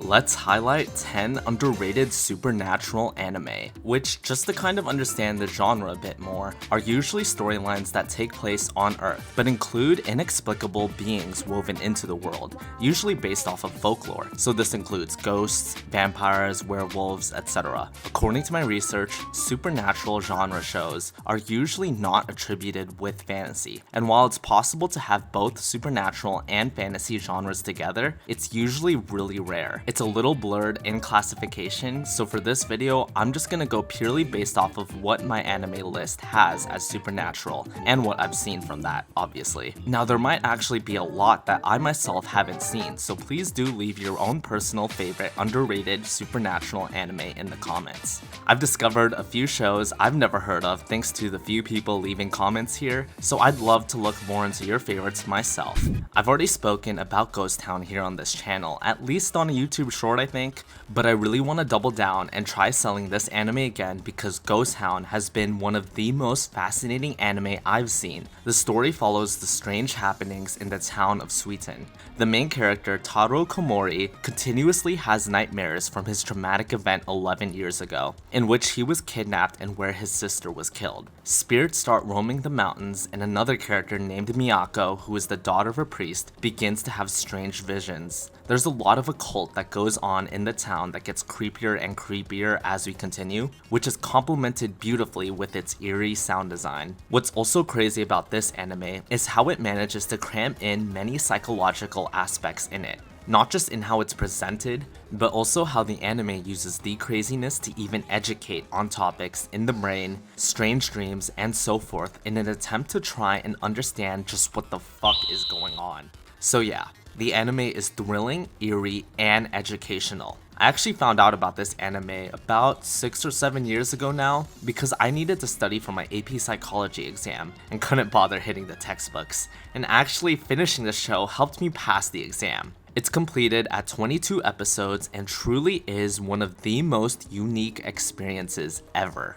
let's highlight 10 underrated supernatural anime, which, just to kind of understand the genre a bit more, are usually storylines that take place on Earth, but include inexplicable beings woven into the world, usually based off of folklore. So this includes ghosts, vampires, werewolves, etc. According to my research, supernatural genre shows are usually not attributed with fantasy, and while it's possible to have both supernatural and fantasy genres together, it's usually really rare. It's a little blurred in classification, so for this video, I'm just gonna go purely based off of what my anime list has as supernatural, and what I've seen from that, obviously. Now there might actually be a lot that I myself haven't seen, so please do leave your own personal favorite underrated supernatural anime in the comments. I've discovered a few shows I've never heard of thanks to the few people leaving comments here, so I'd love to look more into your favorites myself. I've already spoken about Ghost Town here on this channel, at least on a YouTube short I think, but I really want to double down and try selling this anime again because Ghost Hound has been one of the most fascinating anime I've seen. The story follows the strange happenings in the town of Suiten. The main character, Taro Komori, continuously has nightmares from his traumatic event 11 years ago, in which he was kidnapped and where his sister was killed. Spirits start roaming the mountains, and another character named Miyako, who is the daughter of a priest, begins to have strange visions. There's a lot of occult that goes on in the town that gets creepier and creepier as we continue, which is complemented beautifully with its eerie sound design. What's also crazy about this anime is how it manages to cram in many psychological aspects in it. Not just in how it's presented, but also how the anime uses the craziness to even educate on topics in the brain, strange dreams, and so forth in an attempt to try and understand just what the fuck is going on. So yeah, the anime is thrilling, eerie, and educational. I actually found out about this anime about 6 or 7 years ago now because I needed to study for my AP psychology exam and couldn't bother hitting the textbooks, and actually finishing the show helped me pass the exam. It's completed at 22 episodes and truly is one of the most unique experiences ever.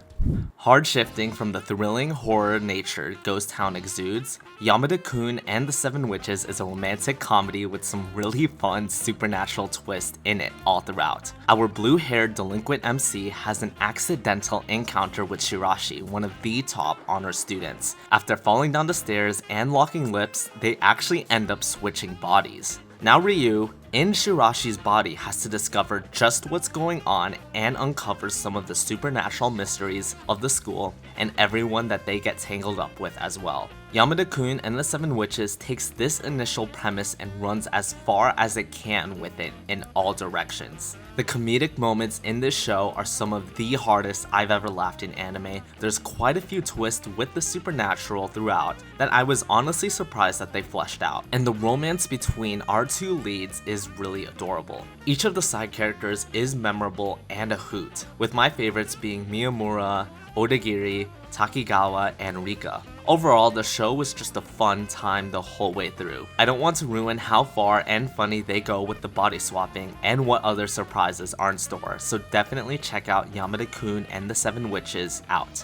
Hard shifting from the thrilling horror nature Ghost Town exudes, Yamada-kun and the Seven Witches is a romantic comedy with some really fun supernatural twist in it all throughout. Our blue-haired delinquent MC has an accidental encounter with Shirashi, one of the top honor students. After falling down the stairs and locking lips, they actually end up switching bodies. Now Ryu, in Shirashi's body, has to discover just what's going on and uncover some of the supernatural mysteries of the school and everyone that they get tangled up with as well. Yamada-kun and the Seven Witches takes this initial premise and runs as far as it can with it in all directions. The comedic moments in this show are some of the hardest I've ever laughed in anime. There's quite a few twists with the supernatural throughout that I was honestly surprised that they fleshed out. And the romance between our two leads is really adorable. Each of the side characters is memorable and a hoot, with my favorites being Miyamura, Odagiri, Takigawa, and Rika. Overall, the show was just a fun time the whole way through. I don't want to ruin how far and funny they go with the body swapping and what other surprises are in store, so definitely check out Yamada-kun and the Seven Witches out.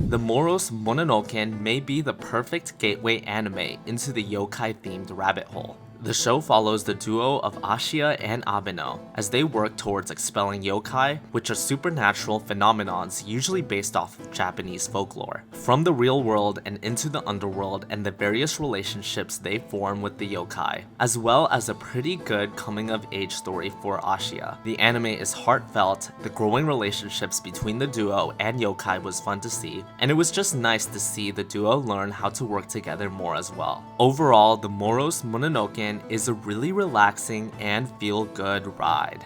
The Morose Mononokean may be the perfect gateway anime into the yokai-themed rabbit hole. The show follows the duo of Ashia and Abeno as they work towards expelling yokai, which are supernatural phenomenons usually based off of Japanese folklore, from the real world and into the underworld, and the various relationships they form with the yokai, as well as a pretty good coming-of-age story for Ashia. The anime is heartfelt, the growing relationships between the duo and yokai was fun to see, and it was just nice to see the duo learn how to work together more as well. Overall, the Morose Mononokean is a really relaxing and feel-good ride.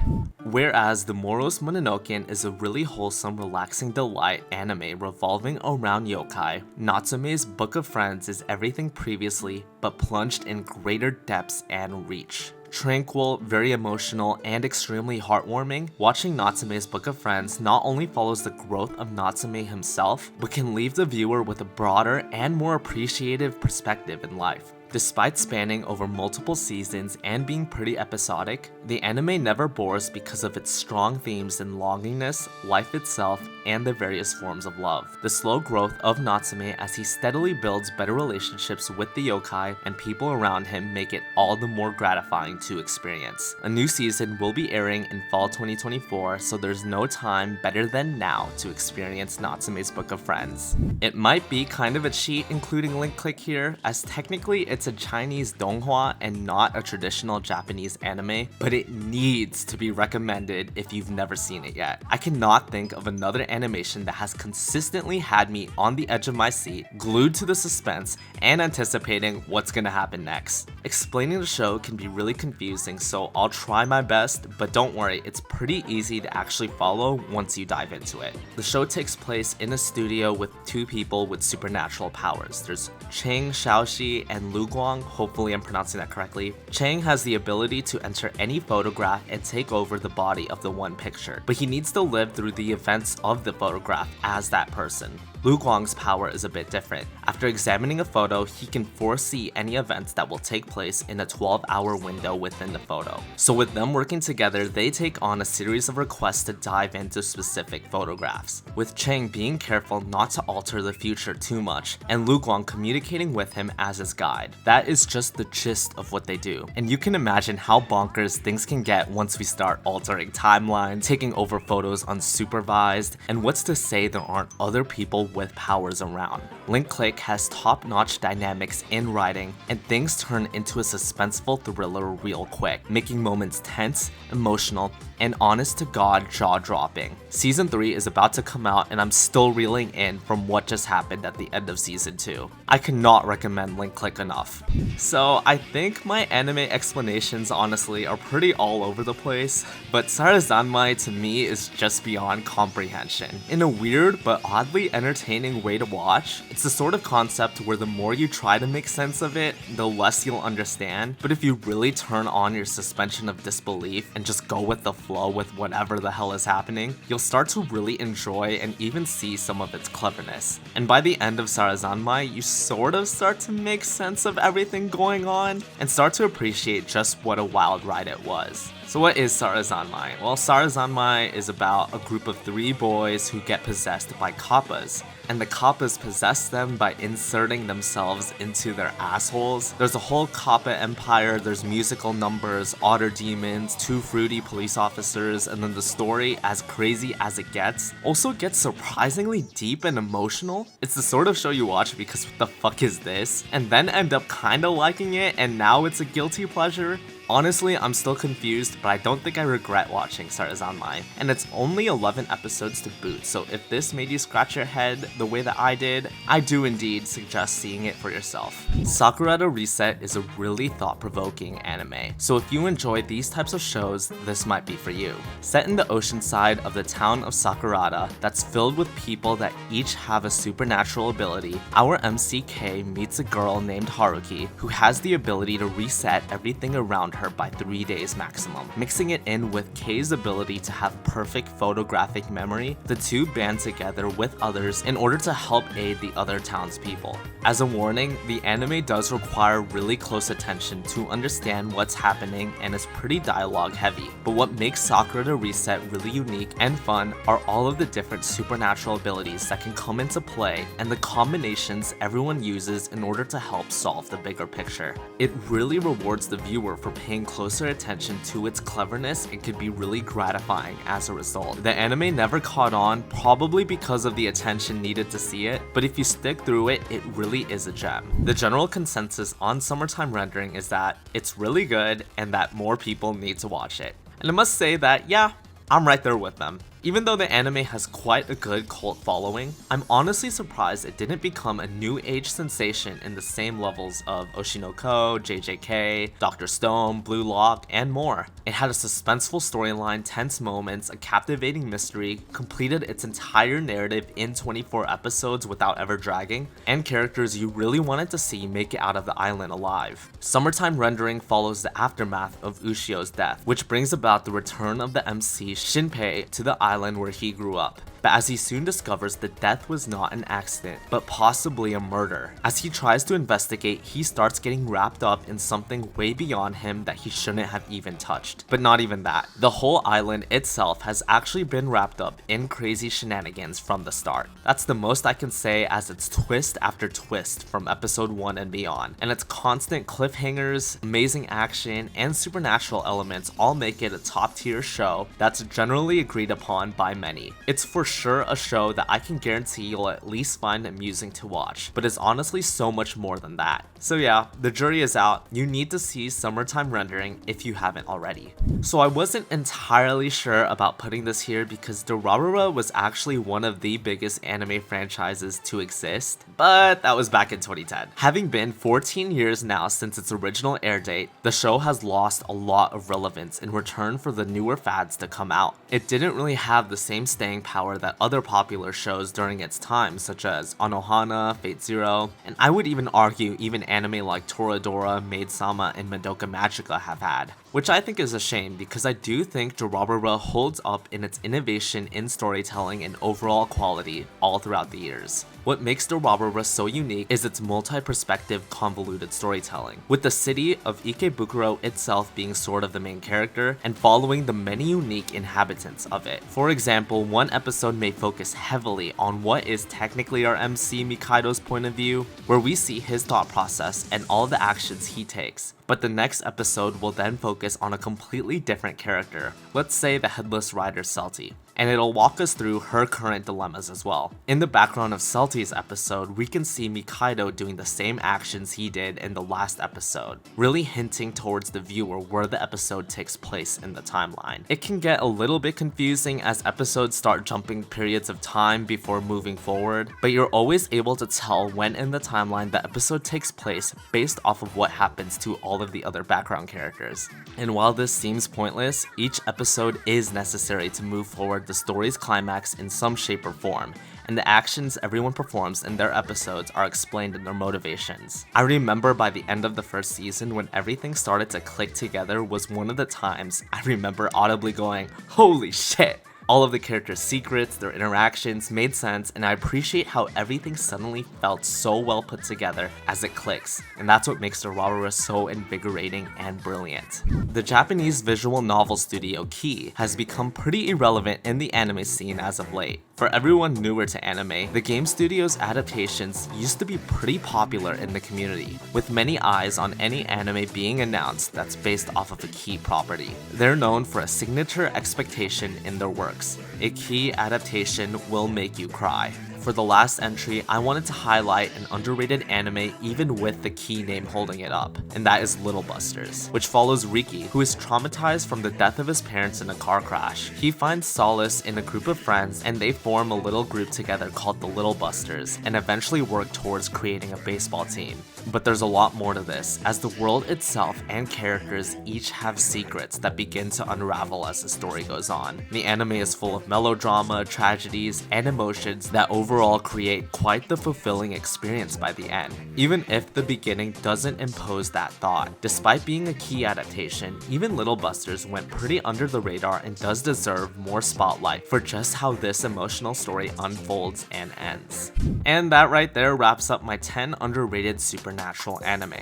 Whereas the Morose Mononokean is a really wholesome, relaxing delight anime revolving around yokai, Natsume's Book of Friends is everything previously, but plunged in greater depths and reach. Tranquil, very emotional, and extremely heartwarming, watching Natsume's Book of Friends not only follows the growth of Natsume himself, but can leave the viewer with a broader and more appreciative perspective in life. Despite spanning over multiple seasons and being pretty episodic, The anime never bores because of its strong themes in longingness, life itself, and the various forms of love. The slow growth of Natsume as he steadily builds better relationships with the yokai and people around him make it all the more gratifying to experience. A new season will be airing in fall 2024, so there's no time better than now to experience Natsume's Book of Friends. It might be kind of a cheat including link click here, as technically it's a Chinese donghua and not a traditional Japanese anime, but it needs to be recommended if you've never seen it yet. I cannot think of another animation that has consistently had me on the edge of my seat, glued to the suspense, and anticipating what's gonna happen next. Explaining the show can be really confusing, so I'll try my best, but don't worry, it's pretty easy to actually follow once you dive into it. The show takes place in a studio with two people with supernatural powers. There's Chang Xiaoxi and Lu Guang, hopefully I'm pronouncing that correctly. Chang has the ability to enter any photograph and take over the body of the one picture, but he needs to live through the events of the photograph as that person. Lu Guang's power is a bit different. After examining a photo, he can foresee any events that will take place in a 12-hour window within the photo. So with them working together, they take on a series of requests to dive into specific photographs, with Chang being careful not to alter the future too much, and Lu Guang communicating with him as his guide. That is just the gist of what they do, and you can imagine how bonkers things can get once we start altering timelines, taking over photos unsupervised, and what's to say there aren't other people with powers around. Link Click has top-notch dynamics in writing, and things turn into a suspenseful thriller real quick, making moments tense, emotional, and honest-to-God jaw-dropping. Season 3 is about to come out, and I'm still reeling in from what just happened at the end of Season 2. I cannot recommend Link Click enough. So I think my anime explanations honestly are pretty all over the place, but Sarazanmai to me is just beyond comprehension. In a weird but oddly entertaining way to watch, it's the sort of concept where the more you try to make sense of it, the less you'll understand, but if you really turn on your suspension of disbelief and just go with the flow with whatever the hell is happening, you'll start to really enjoy and even see some of its cleverness. And by the end of Sarazanmai, you sort of start to make sense of everything going on and start to appreciate just what a wild ride it was. So what is Sarazanmai? Well, Sarazanmai is about a group of 3 boys who get possessed by kappas, and the kappas possess them by inserting themselves into their assholes. There's a whole kappa empire, there's musical numbers, otter demons, 2 fruity police officers, and then the story, as crazy as it gets, also gets surprisingly deep and emotional. It's the sort of show you watch because what the fuck is this? And then end up kinda liking it, and now it's a guilty pleasure. Honestly, I'm still confused, but I don't think I regret watching Sarazanmai, and it's only 11 episodes to boot, so if this made you scratch your head the way that I did, I do indeed suggest seeing it for yourself. Sakurada Reset is a really thought-provoking anime, so if you enjoy these types of shows, this might be for you. Set in the ocean side of the town of Sakurada that's filled with people that each have a supernatural ability, our MCK meets a girl named Haruki who has the ability to reset everything around her by 3 days maximum. Mixing it in with K's ability to have perfect photographic memory, the two band together with others in order to help aid the other townspeople. As a warning, the anime does require really close attention to understand what's happening and is pretty dialogue heavy, but what makes Sakurada Reset really unique and fun are all of the different supernatural abilities that can come into play and the combinations everyone uses in order to help solve the bigger picture. It really rewards the viewer for paying closer attention to its cleverness and can be really gratifying as a result. The anime never caught on, probably because of the attention needed to see it, but if you stick through it, it really is a gem. The general consensus on Summertime Rendering is that it's really good and that more people need to watch it. And I must say that, yeah, I'm right there with them. Even though the anime has quite a good cult following, I'm honestly surprised it didn't become a new age sensation in the same levels of Oshinoko, JJK, Dr. Stone, Blue Lock, and more. It had a suspenseful storyline, tense moments, a captivating mystery, completed its entire narrative in 24 episodes without ever dragging, and characters you really wanted to see make it out of the island alive. Summertime Rendering follows the aftermath of Ushio's death, which brings about the return of the MC Shinpei to the island where he grew up. but as he soon discovers the death was not an accident, but possibly a murder. As he tries to investigate, he starts getting wrapped up in something way beyond him that he shouldn't have even touched. But not even that. The whole island itself has actually been wrapped up in crazy shenanigans from the start. That's the most I can say, as it's twist after twist from episode 1 and beyond, and its constant cliffhangers, amazing action, and supernatural elements all make it a top tier show that's generally agreed upon by many. It's for sure a show that I can guarantee you'll at least find amusing to watch, but is honestly so much more than that. So yeah, the jury is out. You need to see Summertime Rendering if you haven't already. So I wasn't entirely sure about putting this here because Durarara was actually one of the biggest anime franchises to exist, but that was back in 2010. Having been 14 years now since its original air date, the show has lost a lot of relevance in return for the newer fads to come out. It didn't really have the same staying power that other popular shows during its time, such as Anohana, Fate Zero, and I would even argue even anime like Toradora, Maid-sama, and Madoka Magica have had. Which I think is a shame because I do think Durarara holds up in its innovation in storytelling and overall quality all throughout the years. What makes Durarara so unique is its multi-perspective convoluted storytelling, with the city of Ikebukuro itself being sort of the main character and following the many unique inhabitants of it. For example, one episode may focus heavily on what is technically our MC Mikaido's point of view, where we see his thought process and all the actions he takes. But the next episode will then focus on a completely different character, let's say the Headless Rider Celti, and it'll walk us through her current dilemmas as well. In the background of Celti's episode, we can see Mikaido doing the same actions he did in the last episode, really hinting towards the viewer where the episode takes place in the timeline. It can get a little bit confusing as episodes start jumping periods of time before moving forward, but you're always able to tell when in the timeline the episode takes place based off of what happens to all of the other background characters. And while this seems pointless, each episode is necessary to move forward the story's climax in some shape or form, and the actions everyone performs in their episodes are explained in their motivations. I remember by the end of the first season when everything started to click together was one of the times I remember audibly going, "Holy shit!" All of the characters' secrets, their interactions made sense, and I appreciate how everything suddenly felt so well put together as it clicks, and that's what makes Durarara so invigorating and brilliant. The Japanese visual novel studio Key has become pretty irrelevant in the anime scene as of late. For everyone newer to anime, the game studio's adaptations used to be pretty popular in the community, with many eyes on any anime being announced that's based off of a Key property. They're known for a signature expectation in their works. A Key adaptation will make you cry. For the last entry, I wanted to highlight an underrated anime even with the Key name holding it up, and that is Little Busters, which follows Riki, who is traumatized from the death of his parents in a car crash. He finds solace in a group of friends, and they form a little group together called the Little Busters, and eventually work towards creating a baseball team. But there's a lot more to this, as the world itself and characters each have secrets that begin to unravel as the story goes on. The anime is full of melodrama, tragedies, and emotions that overall create quite the fulfilling experience by the end, even if the beginning doesn't impose that thought. Despite being a Key adaptation, even Little Busters went pretty under the radar and does deserve more spotlight for just how this emotional story unfolds and ends. And that right there wraps up my 10 underrated supernatural anime.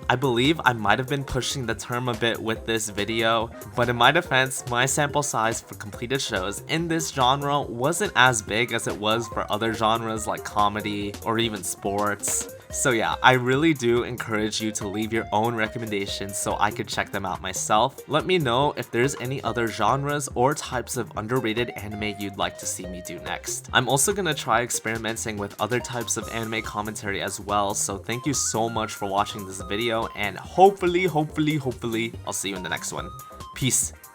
I believe I might have been pushing the term a bit with this video, but in my defense, my sample size for completed shows in this genre wasn't as big as it was for other genres like comedy or even sports. So yeah, I really do encourage you to leave your own recommendations so I could check them out myself. Let me know if there's any other genres or types of underrated anime you'd like to see me do next. I'm also gonna try experimenting with other types of anime commentary as well, so thank you so much for watching this video, and hopefully, I'll see you in the next one. Peace.